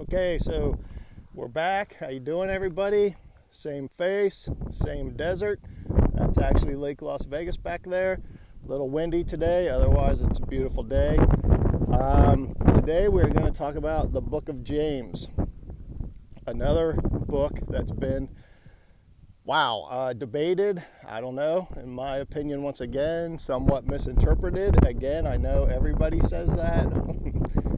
Okay, so we're back. How you doing, everybody? Same face, same desert. That's actually Lake Las Vegas back there. A little windy today, otherwise it's a beautiful day. Today we're going to talk about the book of James. Another book that's been, debated. I don't know, in my opinion, once again, somewhat misinterpreted. Again, I know everybody says that.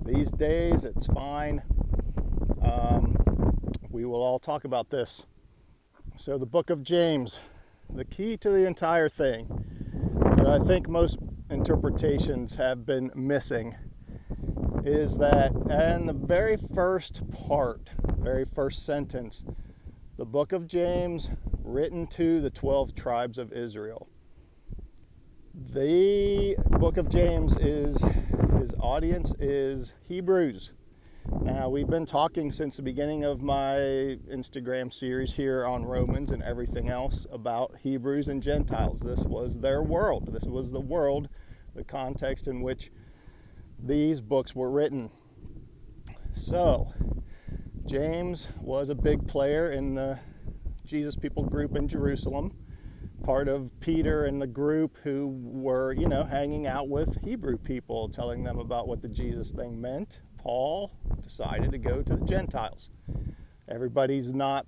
These days, it's fine. We will all talk about this. So the book of James, the key to the entire thing that I think most interpretations have been missing is that in the very first part, very first sentence, the book of James written to the 12 tribes of Israel. The book of James his audience is Hebrews. Now, we've been talking since the beginning of my Instagram series here on Romans and everything else about Hebrews and Gentiles. This was their world. This was the world, the context in which these books were written. So, James was a big player in the Jesus People group in Jerusalem, part of Peter and the group who were, hanging out with Hebrew people, telling them about what the Jesus thing meant. Paul decided to go to the Gentiles. Everybody's not,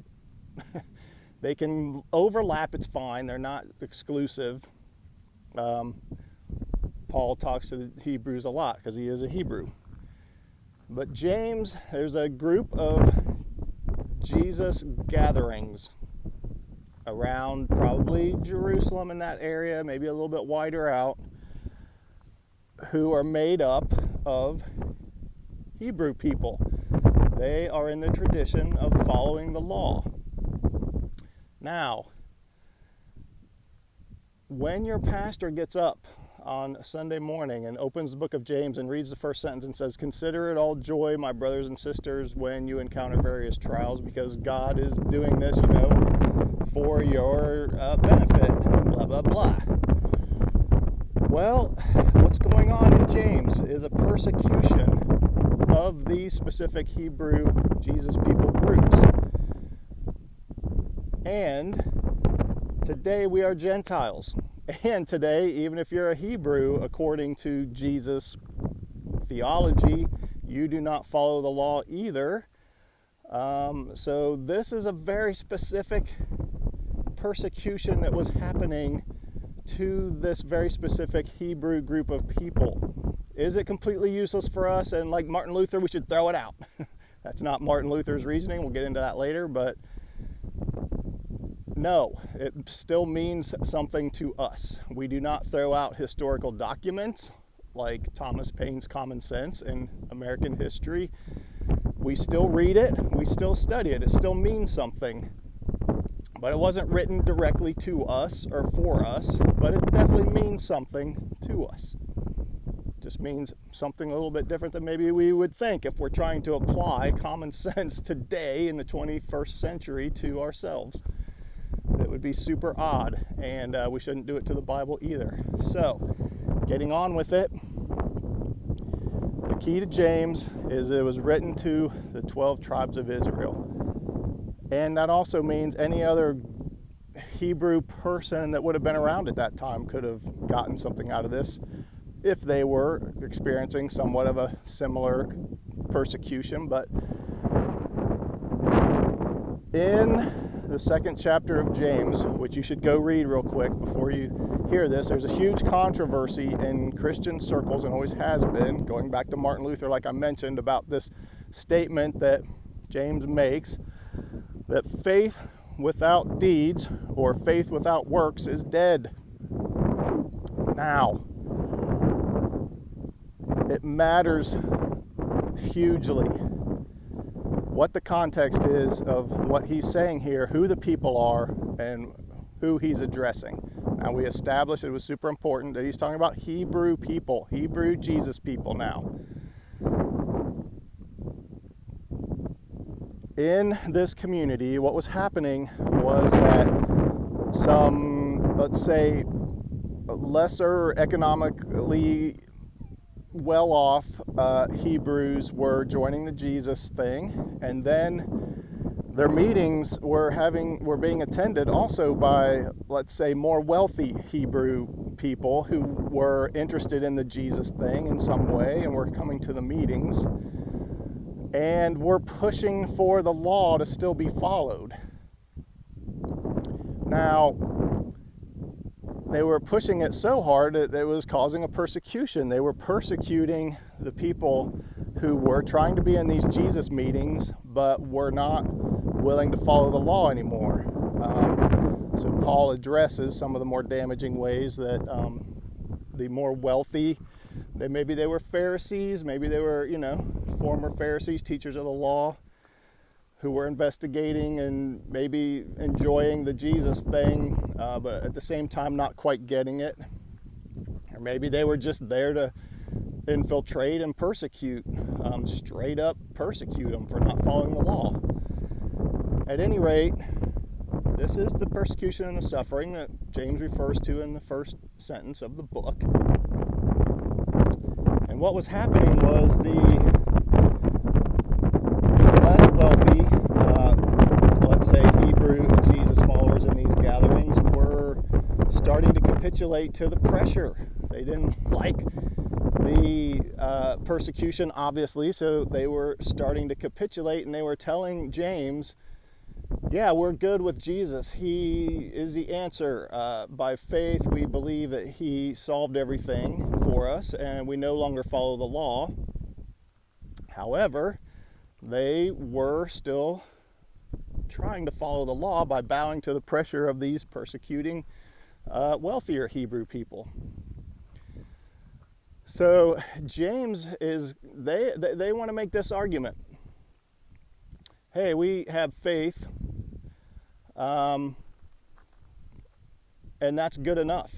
they can overlap, it's fine, they're not exclusive. Paul talks to the Hebrews a lot because he is a Hebrew. But James, there's a group of Jesus gatherings around probably Jerusalem in that area, maybe a little bit wider out, who are made up of Hebrew people. They are in the tradition of following the law. Now, when your pastor gets up on a Sunday morning and opens the book of James and reads the first sentence and says, "Consider it all joy, my brothers and sisters, when you encounter various trials, because God is doing this, for your benefit, blah, blah, blah." Well, what's going on in James is a persecution of these specific Hebrew Jesus people groups. And today we are Gentiles. And today, even if you're a Hebrew, according to Jesus' theology, you do not follow the law either. So this is a very specific persecution that was happening to this very specific Hebrew group of people. Is it completely useless for us and like Martin Luther, we should throw it out? That's not Martin Luther's reasoning. We'll get into that later, but no, it still means something to us. We do not throw out historical documents like Thomas Paine's Common Sense in American history. We still read it, we still study it, it still means something. But it wasn't written directly to us or for us, but it definitely means something to us. It just means something a little bit different than maybe we would think if we're trying to apply common sense today in the 21st century to ourselves. It would be super odd, and we shouldn't do it to the Bible either. So, getting on with it, the key to James is it was written to the 12 tribes of Israel. And that also means any other Hebrew person that would have been around at that time could have gotten something out of this if they were experiencing somewhat of a similar persecution. But in the second chapter of James, which you should go read real quick before you hear this, there's a huge controversy in Christian circles, and always has been, going back to Martin Luther, like I mentioned, about this statement that James makes, that faith without deeds or faith without works is dead. Now, it matters hugely what the context is of what he's saying here, who the people are, and who he's addressing. Now, we established it was super important that he's talking about Hebrew people, Hebrew Jesus people now. In this community, what was happening was that some, let's say, lesser economically well-off Hebrews were joining the Jesus thing, and then their meetings were being attended also by, let's say, more wealthy Hebrew people who were interested in the Jesus thing in some way and were coming to the meetings and were pushing for the law to still be followed. Now, they were pushing it so hard that it was causing a persecution. They were persecuting the people who were trying to be in these Jesus meetings but were not willing to follow the law anymore. So Paul addresses some of the more damaging ways that the more wealthy, maybe they were Pharisees, maybe they were, former Pharisees, teachers of the law, who were investigating and maybe enjoying the Jesus thing, but at the same time not quite getting it. Or maybe they were just there to infiltrate and persecute, straight up persecute them for not following the law. At any rate, this is the persecution and the suffering that James refers to in the first sentence of the book. And what was happening was the less wealthy, let's say Hebrew Jesus followers in these gatherings were starting to capitulate to the pressure. They didn't like the persecution, obviously, so they were starting to capitulate, and they were telling James, yeah, we're good with Jesus. He is the answer. By faith, we believe that he solved everything for us, and we no longer follow the law. However, they were still trying to follow the law by bowing to the pressure of these persecuting wealthier Hebrew people. So James they want to make this argument. Hey, we have faith, and that's good enough.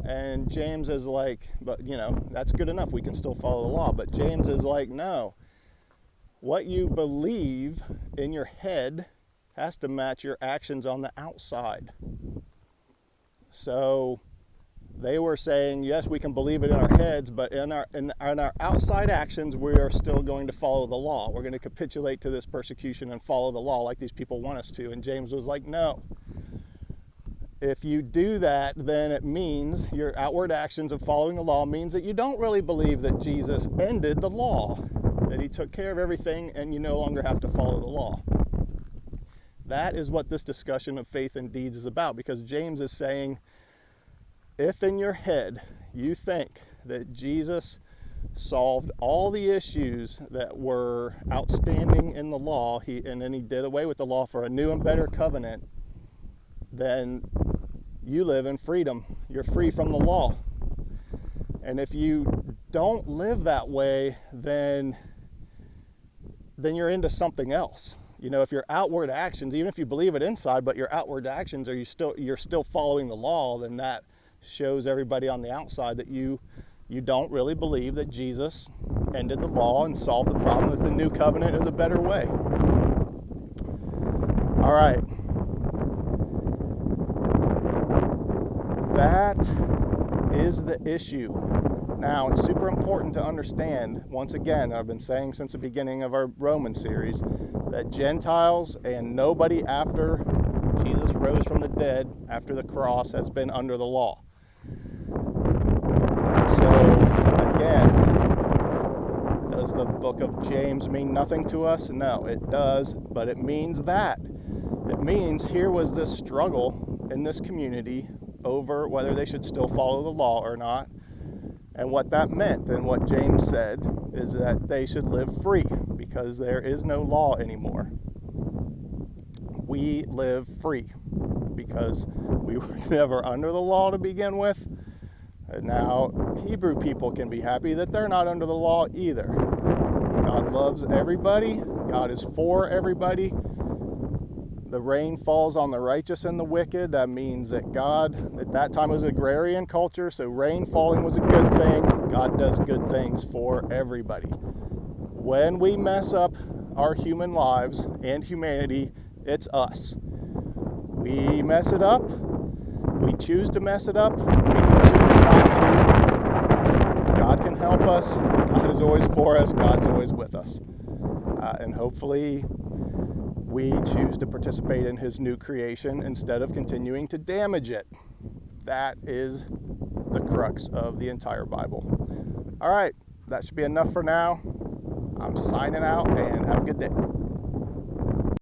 And James is like, but that's good enough. We can still follow the law. But James is like, no. What you believe in your head has to match your actions on the outside. So they were saying, yes, we can believe it in our heads, but in our outside actions, we are still going to follow the law. We're going to capitulate to this persecution and follow the law like these people want us to. And James was like, no. If you do that, then it means your outward actions of following the law means that you don't really believe that Jesus ended the law, that he took care of everything and you no longer have to follow the law. That is what this discussion of faith and deeds is about, because James is saying, if in your head you think that Jesus solved all the issues that were outstanding in the law, and then he did away with the law for a new and better covenant, then you live in freedom. You're free from the law. And if you don't live that way, then you're into something else. If your outward actions, even if you believe it inside, but your outward actions you're still following the law, then that shows everybody on the outside that you don't really believe that Jesus ended the law and solved the problem, that the new covenant is a better way. All right. That is the issue. Now, it's super important to understand, once again, I've been saying since the beginning of our Roman series, that Gentiles and nobody after Jesus rose from the dead, after the cross, has been under the law. So, again, does the book of James mean nothing to us? No, it does, but it means that. It means here was this struggle in this community over whether they should still follow the law or not. And what that meant, and what James said, is that they should live free because there is no law anymore. We live free because we were never under the law to begin with. And now Hebrew people can be happy that they're not under the law either. God loves everybody. God is for everybody. The rain falls on the righteous and the wicked. That means that God, at that time, was agrarian culture, so rain falling was a good thing. God does good things for everybody. When we mess up our human lives and humanity, it's us. We mess it up. We choose to mess it up. We can choose not to. God God can help us. God is always for us. God's always with us. And hopefully we choose to participate in his new creation instead of continuing to damage it. That is the crux of the entire Bible. All right, that should be enough for now. I'm signing out, and have a good day.